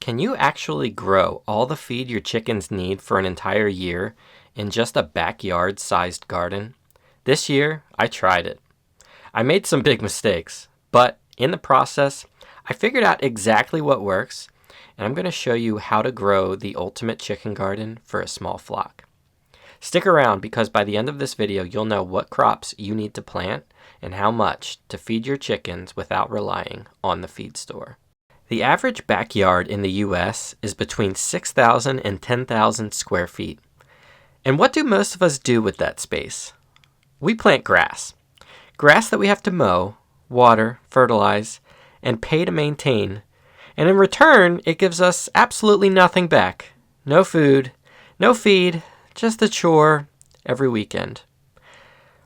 Can you actually grow all the feed your chickens need for an entire year in just a backyard-sized garden? This year, I tried it. I made some big mistakes, but in the process, I figured out exactly what works, and I'm going to show you how to grow the ultimate chicken garden for a small flock. Stick around because by the end of this video, you'll know what crops you need to plant and how much to feed your chickens without relying on the feed store. The average backyard in the US is between 6,000 and 10,000 square feet. And what do most of us do with that space? We plant grass. Grass that we have to mow, water, fertilize, and pay to maintain. And in return, it gives us absolutely nothing back. No food, no feed, just a chore every weekend.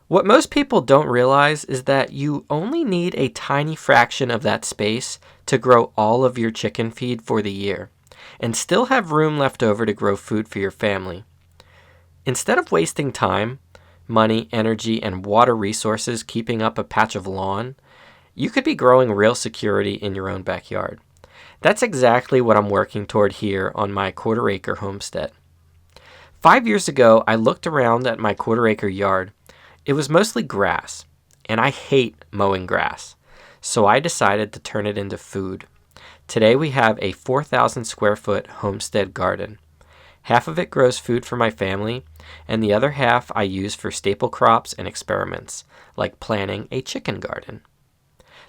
What most people don't realize is that you only need a tiny fraction of that space to grow all of your chicken feed for the year, and still have room left over to grow food for your family. Instead of wasting time, money, energy, and water resources keeping up a patch of lawn, you could be growing real security in your own backyard. That's exactly what I'm working toward here on my quarter-acre homestead. 5 years ago, I looked around at my quarter-acre yard. It was mostly grass, and I hate mowing grass, so I decided to turn it into food. Today we have a 4,000 square foot homestead garden. Half of it grows food for my family, and the other half I use for staple crops and experiments, like planting a chicken garden.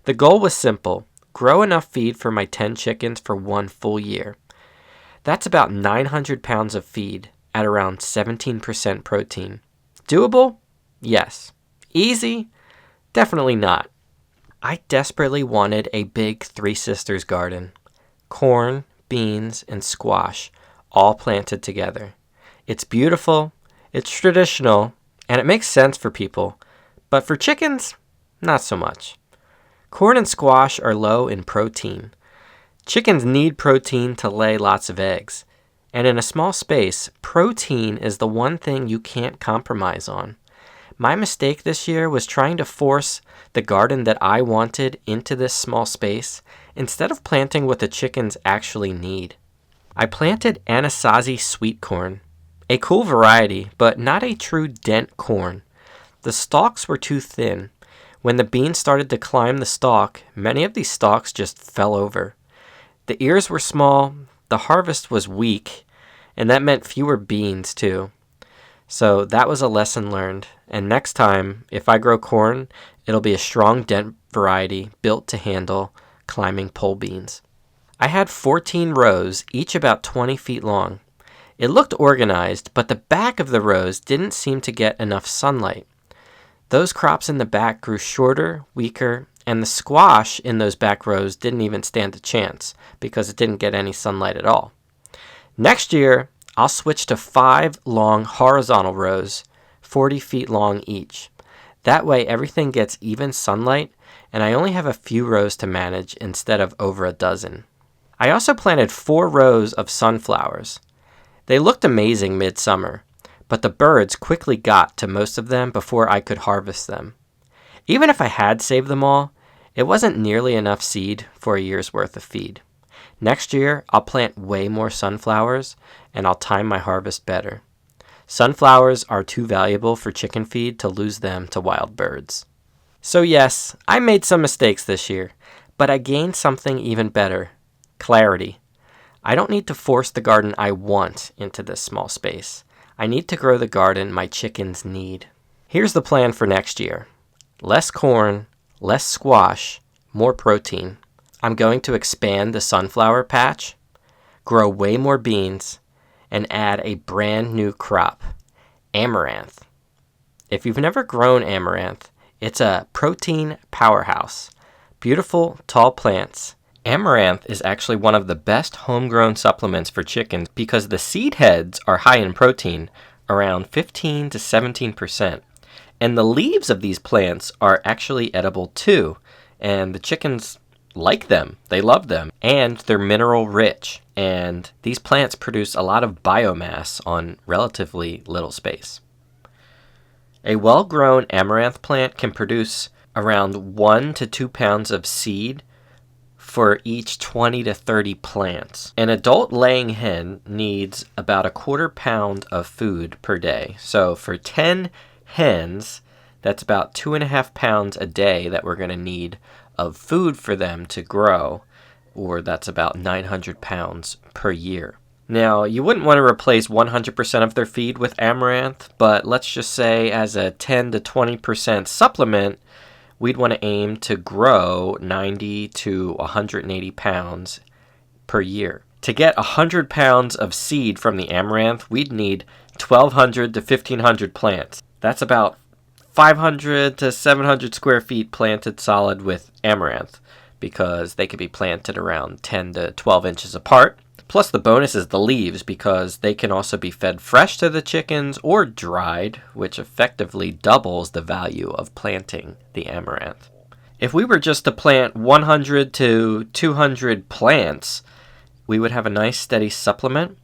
The goal was simple: grow enough feed for my 10 chickens for one full year. That's about 900 pounds of feed at around 17% protein. Doable? Yes. Easy? Definitely not. I desperately wanted a big Three Sisters garden. Corn, beans, and squash all planted together. It's beautiful, it's traditional, and it makes sense for people. But for chickens, not so much. Corn and squash are low in protein. Chickens need protein to lay lots of eggs. And in a small space, protein is the one thing you can't compromise on. My mistake this year was trying to force the garden that I wanted into this small space instead of planting what the chickens actually need. I planted Anasazi sweet corn, a cool variety, but not a true dent corn. The stalks were too thin. When the beans started to climb the stalk, many of these stalks just fell over. The ears were small, the harvest was weak, and that meant fewer beans too. So that was a lesson learned, and next time, if I grow corn, it'll be a strong dent variety built to handle climbing pole beans. I had 14 rows, each about 20 feet long. It looked organized, but the back of the rows didn't seem to get enough sunlight. Those crops in the back grew shorter, weaker, and the squash in those back rows didn't even stand a chance because it didn't get any sunlight at all. Next year, I'll switch to 5 long horizontal rows, 40 feet long each. That way everything gets even sunlight, and I only have a few rows to manage instead of over a dozen. I also planted 4 rows of sunflowers. They looked amazing midsummer, but the birds quickly got to most of them before I could harvest them. Even if I had saved them all, it wasn't nearly enough seed for a year's worth of feed. Next year, I'll plant way more sunflowers, and I'll time my harvest better. Sunflowers are too valuable for chicken feed to lose them to wild birds. So yes, I made some mistakes this year, but I gained something even better: clarity. I don't need to force the garden I want into this small space. I need to grow the garden my chickens need. Here's the plan for next year: less corn, less squash, more protein. I'm going to expand the sunflower patch, grow way more beans, and add a brand new crop: amaranth. If you've never grown amaranth, it's a protein powerhouse. Beautiful, tall plants. Amaranth is actually one of the best homegrown supplements for chickens because the seed heads are high in protein, around 15 to 17%. And the leaves of these plants are actually edible too, and the chickens like them. They love them, and they're mineral rich. And these plants produce a lot of biomass on relatively little space. A well-grown amaranth plant can produce around 1 to 2 pounds of seed for each 20 to 30 plants. An adult laying hen needs about a quarter pound of food per day. So for 10 hens, that's about 2.5 pounds a day that we're going to need of food for them to grow, or that's about 900 pounds per year. Now, you wouldn't want to replace 100% of their feed with amaranth, but let's just say as a 10 to 20% supplement, we'd want to aim to grow 90 to 180 pounds per year. To get 100 pounds of seed from the amaranth, we'd need 1,200 to 1,500 plants. That's about 500 to 700 square feet planted solid with amaranth, because they could be planted around 10 to 12 inches apart. Plus the bonus is the leaves, because they can also be fed fresh to the chickens or dried, which effectively doubles the value of planting the amaranth. If we were just to plant 100 to 200 plants, we would have a nice steady supplement,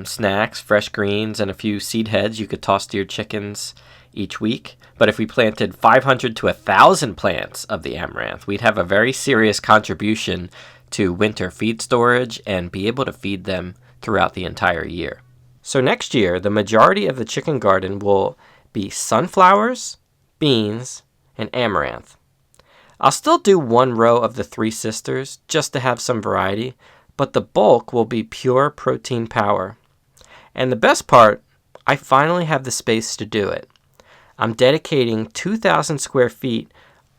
snacks, fresh greens, and a few seed heads you could toss to your chickens each week. But if we planted 500 to 1,000 plants of the amaranth, we'd have a very serious contribution to winter feed storage and be able to feed them throughout the entire year. So next year, the majority of the chicken garden will be sunflowers, beans, and amaranth. I'll still do one row of the Three Sisters just to have some variety, but the bulk will be pure protein power. And the best part, I finally have the space to do it. I'm dedicating 2,000 square feet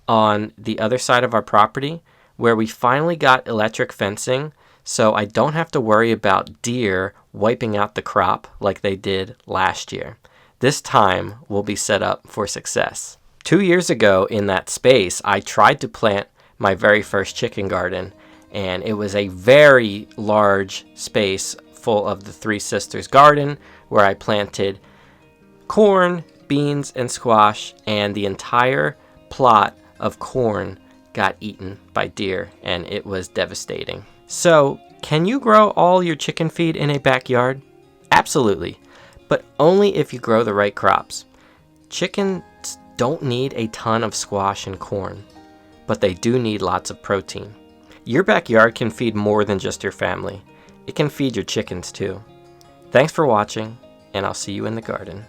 on the other side of our property, where we finally got electric fencing, so I don't have to worry about deer wiping out the crop like they did last year. This time will be set up for success. 2 years ago in that space, I tried to plant my very first chicken garden, and it was a very large space full of the Three Sisters garden, where I planted corn, beans, and squash, and the entire plot of corn got eaten by deer, and it was devastating. So, can you grow all your chicken feed in a backyard? Absolutely, but only if you grow the right crops. Chickens don't need a ton of squash and corn, but they do need lots of protein. Your backyard can feed more than just your family. It can feed your chickens too. Thanks for watching, and I'll see you in the garden.